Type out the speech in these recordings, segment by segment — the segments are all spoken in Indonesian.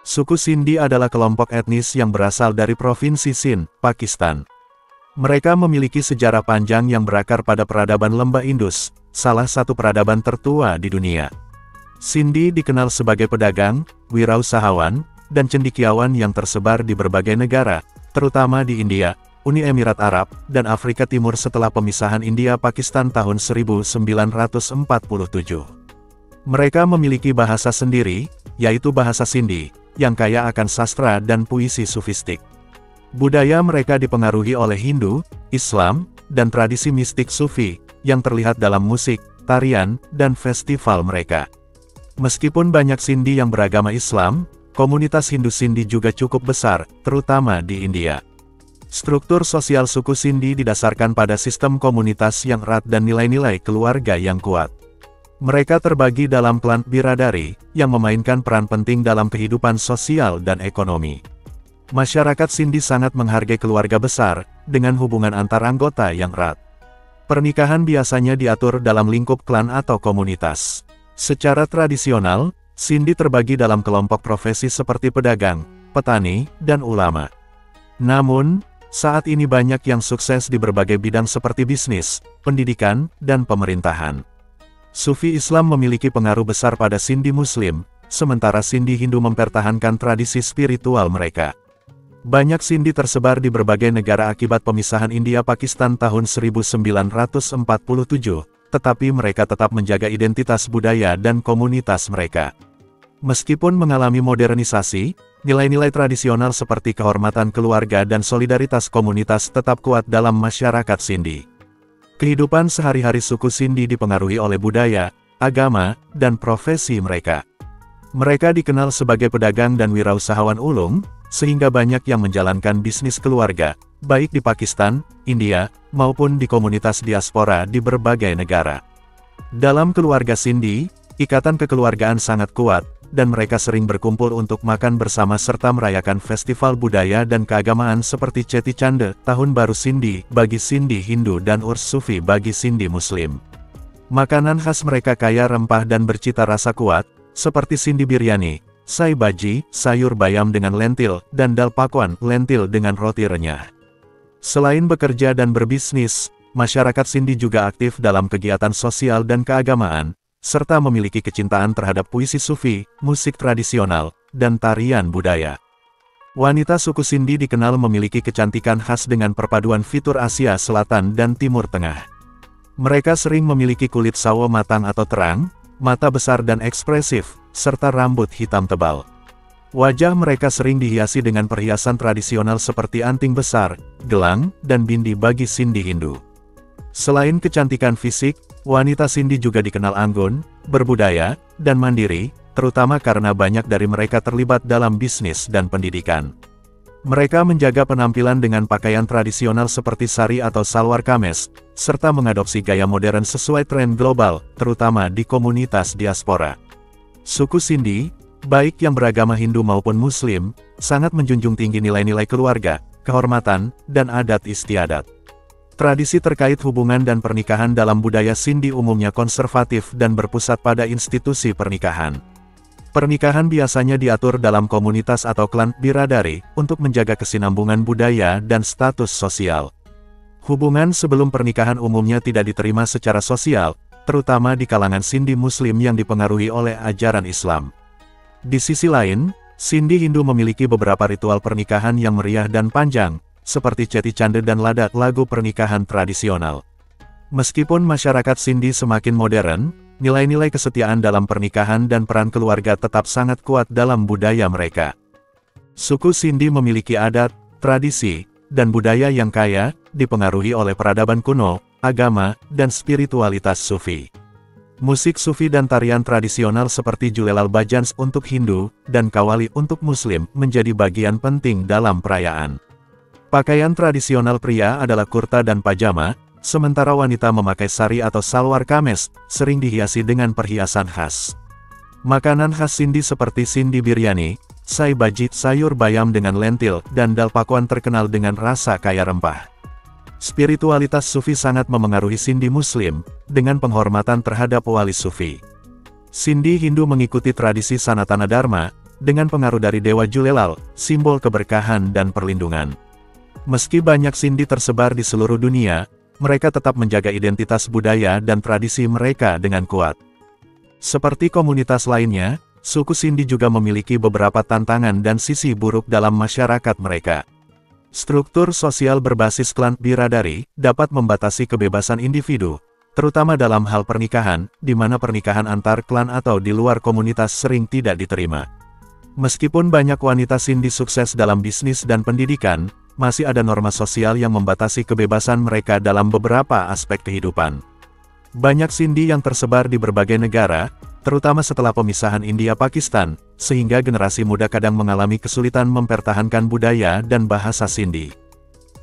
Suku Sindhi adalah kelompok etnis yang berasal dari Provinsi Sindh, Pakistan. Mereka memiliki sejarah panjang yang berakar pada peradaban lembah Indus, salah satu peradaban tertua di dunia. Sindhi dikenal sebagai pedagang, wirausahawan, dan cendekiawan yang tersebar di berbagai negara, terutama di India, Uni Emirat Arab, dan Afrika Timur setelah pemisahan India-Pakistan tahun 1947. Mereka memiliki bahasa sendiri, yaitu bahasa Sindhi, yang kaya akan sastra dan puisi sufistik. Budaya mereka dipengaruhi oleh Hindu, Islam, dan tradisi mistik Sufi, yang terlihat dalam musik, tarian, dan festival mereka. Meskipun banyak Sindhi yang beragama Islam, komunitas Hindu Sindhi juga cukup besar, terutama di India. Struktur sosial suku Sindhi didasarkan pada sistem komunitas yang erat dan nilai-nilai keluarga yang kuat. Mereka terbagi dalam klan biradari, yang memainkan peran penting dalam kehidupan sosial dan ekonomi. Masyarakat Sindhi sangat menghargai keluarga besar, dengan hubungan antar anggota yang erat. Pernikahan biasanya diatur dalam lingkup klan atau komunitas. Secara tradisional, Sindhi terbagi dalam kelompok profesi seperti pedagang, petani, dan ulama. Namun, saat ini banyak yang sukses di berbagai bidang seperti bisnis, pendidikan, dan pemerintahan. Sufi Islam memiliki pengaruh besar pada Sindhi Muslim, sementara Sindhi Hindu mempertahankan tradisi spiritual mereka. Banyak Sindhi tersebar di berbagai negara akibat pemisahan India-Pakistan tahun 1947, tetapi mereka tetap menjaga identitas budaya dan komunitas mereka. Meskipun mengalami modernisasi, nilai-nilai tradisional seperti kehormatan keluarga dan solidaritas komunitas tetap kuat dalam masyarakat Sindhi. Kehidupan sehari-hari suku Sindhi dipengaruhi oleh budaya, agama, dan profesi mereka. Mereka dikenal sebagai pedagang dan wirausahawan ulung, sehingga banyak yang menjalankan bisnis keluarga, baik di Pakistan, India, maupun di komunitas diaspora di berbagai negara. Dalam keluarga Sindhi, ikatan kekeluargaan sangat kuat, dan mereka sering berkumpul untuk makan bersama serta merayakan festival budaya dan keagamaan seperti Cheti Chand, Tahun Baru Sindhi, bagi Sindhi Hindu dan Urs Sufi bagi Sindhi Muslim. Makanan khas mereka kaya rempah dan bercita rasa kuat, seperti Sindhi Biryani, Sai Bhaji, sayur bayam dengan lentil, dan Dal Pakwan, lentil dengan roti renyah. Selain bekerja dan berbisnis, masyarakat Sindhi juga aktif dalam kegiatan sosial dan keagamaan, serta memiliki kecintaan terhadap puisi Sufi, musik tradisional, dan tarian budaya. Wanita suku Sindhi dikenal memiliki kecantikan khas dengan perpaduan fitur Asia Selatan dan Timur Tengah. Mereka sering memiliki kulit sawo matang atau terang, mata besar dan ekspresif, serta rambut hitam tebal. Wajah mereka sering dihiasi dengan perhiasan tradisional seperti anting besar, gelang, dan bindi bagi Sindhi Hindu. Selain kecantikan fisik, wanita Sindhi juga dikenal anggun, berbudaya, dan mandiri, terutama karena banyak dari mereka terlibat dalam bisnis dan pendidikan. Mereka menjaga penampilan dengan pakaian tradisional seperti sari atau salwar kameez, serta mengadopsi gaya modern sesuai tren global, terutama di komunitas diaspora. Suku Sindhi, baik yang beragama Hindu maupun Muslim, sangat menjunjung tinggi nilai-nilai keluarga, kehormatan, dan adat istiadat. Tradisi terkait hubungan dan pernikahan dalam budaya Sindhi umumnya konservatif dan berpusat pada institusi pernikahan. Pernikahan biasanya diatur dalam komunitas atau klan biradari, untuk menjaga kesinambungan budaya dan status sosial. Hubungan sebelum pernikahan umumnya tidak diterima secara sosial, terutama di kalangan Sindhi Muslim yang dipengaruhi oleh ajaran Islam. Di sisi lain, Sindhi Hindu memiliki beberapa ritual pernikahan yang meriah dan panjang, seperti Cheti Chand dan lagu pernikahan tradisional. Meskipun masyarakat Sindhi semakin modern, nilai-nilai kesetiaan dalam pernikahan dan peran keluarga tetap sangat kuat dalam budaya mereka. Suku Sindhi memiliki adat, tradisi, dan budaya yang kaya, dipengaruhi oleh peradaban kuno, agama, dan spiritualitas Sufi. Musik Sufi dan tarian tradisional seperti Julelal Bhajans untuk Hindu, dan Qawwali untuk Muslim, menjadi bagian penting dalam perayaan. Pakaian tradisional pria adalah kurta dan pajama, sementara wanita memakai sari atau salwar kameez, sering dihiasi dengan perhiasan khas. Makanan khas Sindhi seperti Sindhi Biryani, Sai Bhaji, sayur bayam dengan lentil, dan Dal Pakwan terkenal dengan rasa kaya rempah. Spiritualitas Sufi sangat memengaruhi Sindhi Muslim, dengan penghormatan terhadap wali Sufi. Sindhi Hindu mengikuti tradisi Sanatana Dharma, dengan pengaruh dari Dewa Julelal, simbol keberkahan dan perlindungan. Meski banyak Sindhi tersebar di seluruh dunia, mereka tetap menjaga identitas budaya dan tradisi mereka dengan kuat. Seperti komunitas lainnya, suku Sindhi juga memiliki beberapa tantangan dan sisi buruk dalam masyarakat mereka. Struktur sosial berbasis klan biradari dapat membatasi kebebasan individu, terutama dalam hal pernikahan, di mana pernikahan antar klan atau di luar komunitas sering tidak diterima. Meskipun banyak wanita Sindhi sukses dalam bisnis dan pendidikan, masih ada norma sosial yang membatasi kebebasan mereka dalam beberapa aspek kehidupan. Banyak Sindhi yang tersebar di berbagai negara, terutama setelah pemisahan India-Pakistan, sehingga generasi muda kadang mengalami kesulitan mempertahankan budaya dan bahasa Sindhi.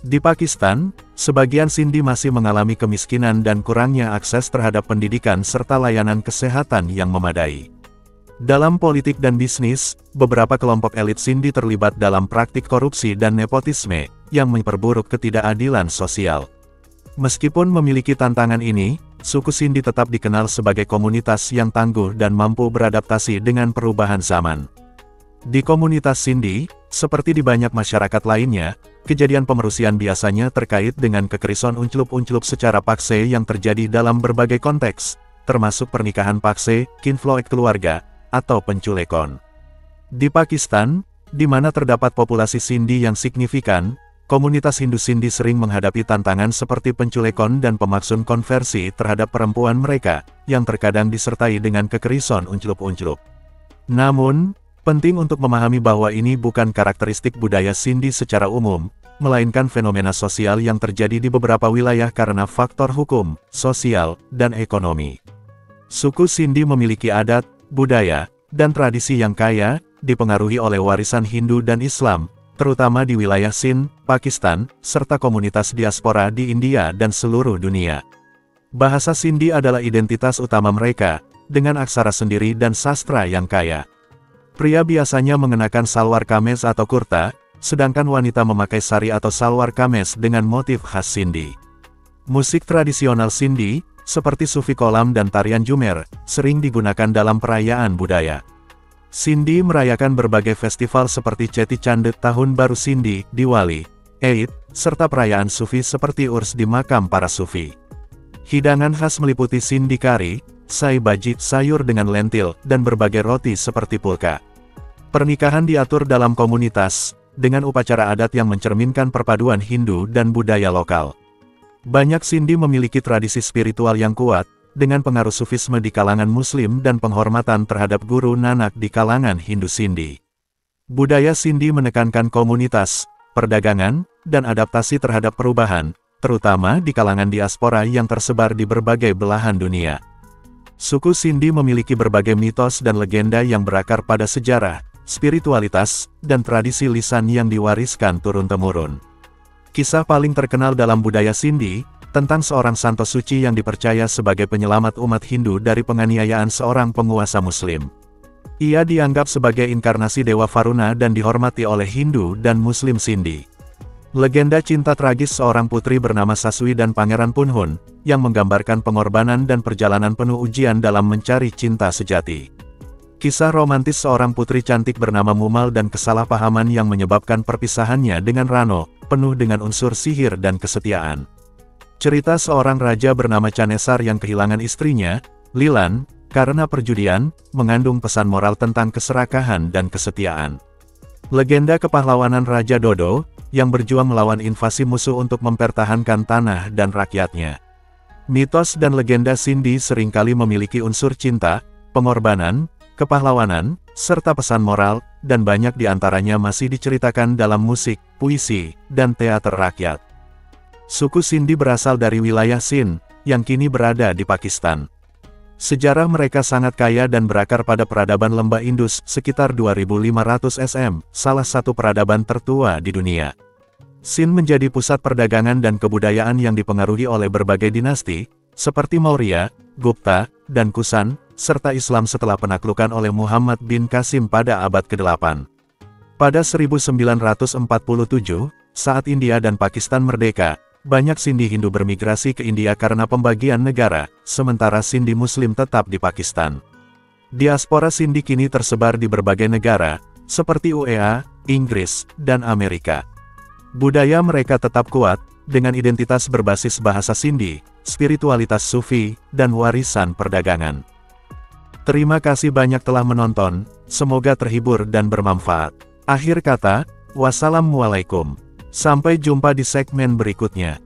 Di Pakistan, sebagian Sindhi masih mengalami kemiskinan dan kurangnya akses terhadap pendidikan serta layanan kesehatan yang memadai. Dalam politik dan bisnis, beberapa kelompok elit Sindhi terlibat dalam praktik korupsi dan nepotisme, yang memperburuk ketidakadilan sosial. Meskipun memiliki tantangan ini, suku Sindhi tetap dikenal sebagai komunitas yang tangguh dan mampu beradaptasi dengan perubahan zaman. Di komunitas Sindhi, seperti di banyak masyarakat lainnya, kejadian pemerusian biasanya terkait dengan kekerison unclup-unclup secara paksa yang terjadi dalam berbagai konteks, termasuk pernikahan paksa, kinfloek keluarga, atau penculikon. Di Pakistan, di mana terdapat populasi Sindhi yang signifikan, komunitas Hindu Sindhi sering menghadapi tantangan seperti penculikon dan pemaksun konversi terhadap perempuan mereka, yang terkadang disertai dengan kekerison unclup-unclup. Namun, penting untuk memahami bahwa ini bukan karakteristik budaya Sindhi secara umum, melainkan fenomena sosial yang terjadi di beberapa wilayah karena faktor hukum, sosial, dan ekonomi. Suku Sindhi memiliki adat, budaya, dan tradisi yang kaya, dipengaruhi oleh warisan Hindu dan Islam, terutama di wilayah Sindh, Pakistan, serta komunitas diaspora di India dan seluruh dunia. Bahasa Sindhi adalah identitas utama mereka, dengan aksara sendiri dan sastra yang kaya. Pria biasanya mengenakan salwar kameez atau kurta, sedangkan wanita memakai sari atau salwar kameez dengan motif khas Sindhi. Musik tradisional Sindhi, seperti Sufi Kolam dan tarian Jumer, sering digunakan dalam perayaan budaya. Sindhi merayakan berbagai festival seperti Cheti Chand, Tahun Baru Sindhi, Diwali, Eid, serta perayaan Sufi seperti Urs di makam para Sufi. Hidangan khas meliputi Sindhi kari, sai bhaji, sayur dengan lentil, dan berbagai roti seperti pulka. Pernikahan diatur dalam komunitas, dengan upacara adat yang mencerminkan perpaduan Hindu dan budaya lokal. Banyak Sindhi memiliki tradisi spiritual yang kuat, dengan pengaruh Sufisme di kalangan Muslim dan penghormatan terhadap Guru Nanak di kalangan Hindu Sindhi. Budaya Sindhi menekankan komunitas, perdagangan, dan adaptasi terhadap perubahan, terutama di kalangan diaspora yang tersebar di berbagai belahan dunia. Suku Sindhi memiliki berbagai mitos dan legenda yang berakar pada sejarah, spiritualitas, dan tradisi lisan yang diwariskan turun-temurun. Kisah paling terkenal dalam budaya Sindhi, tentang seorang santo suci yang dipercaya sebagai penyelamat umat Hindu dari penganiayaan seorang penguasa Muslim. Ia dianggap sebagai inkarnasi Dewa Varuna dan dihormati oleh Hindu dan Muslim Sindhi. Legenda cinta tragis seorang putri bernama Saswi dan Pangeran Punhun, yang menggambarkan pengorbanan dan perjalanan penuh ujian dalam mencari cinta sejati. Kisah romantis seorang putri cantik bernama Mumal dan kesalahpahaman yang menyebabkan perpisahannya dengan Rano, penuh dengan unsur sihir dan kesetiaan. Cerita seorang raja bernama Canesar yang kehilangan istrinya, Lilan, karena perjudian, mengandung pesan moral tentang keserakahan dan kesetiaan. Legenda kepahlawanan Raja Dodo, yang berjuang melawan invasi musuh untuk mempertahankan tanah dan rakyatnya. Mitos dan legenda Sindhi seringkali memiliki unsur cinta, pengorbanan, kepahlawanan, serta pesan moral, dan banyak di antaranya masih diceritakan dalam musik, puisi, dan teater rakyat. Suku Sindhi berasal dari wilayah Sindh, yang kini berada di Pakistan. Sejarah mereka sangat kaya dan berakar pada peradaban lembah Indus sekitar 2500 SM, salah satu peradaban tertua di dunia. Sindh menjadi pusat perdagangan dan kebudayaan yang dipengaruhi oleh berbagai dinasti, seperti Maurya, Gupta, dan Kusan, serta Islam setelah penaklukan oleh Muhammad bin Qasim pada abad ke-8. Pada 1947, saat India dan Pakistan merdeka, banyak Sindhi Hindu bermigrasi ke India karena pembagian negara, sementara Sindhi Muslim tetap di Pakistan. Diaspora Sindhi kini tersebar di berbagai negara, seperti UEA, Inggris, dan Amerika. Budaya mereka tetap kuat, dengan identitas berbasis bahasa Sindhi, spiritualitas Sufi, dan warisan perdagangan. Terima kasih banyak telah menonton, semoga terhibur dan bermanfaat. Akhir kata, wassalamualaikum. Sampai jumpa di segmen berikutnya.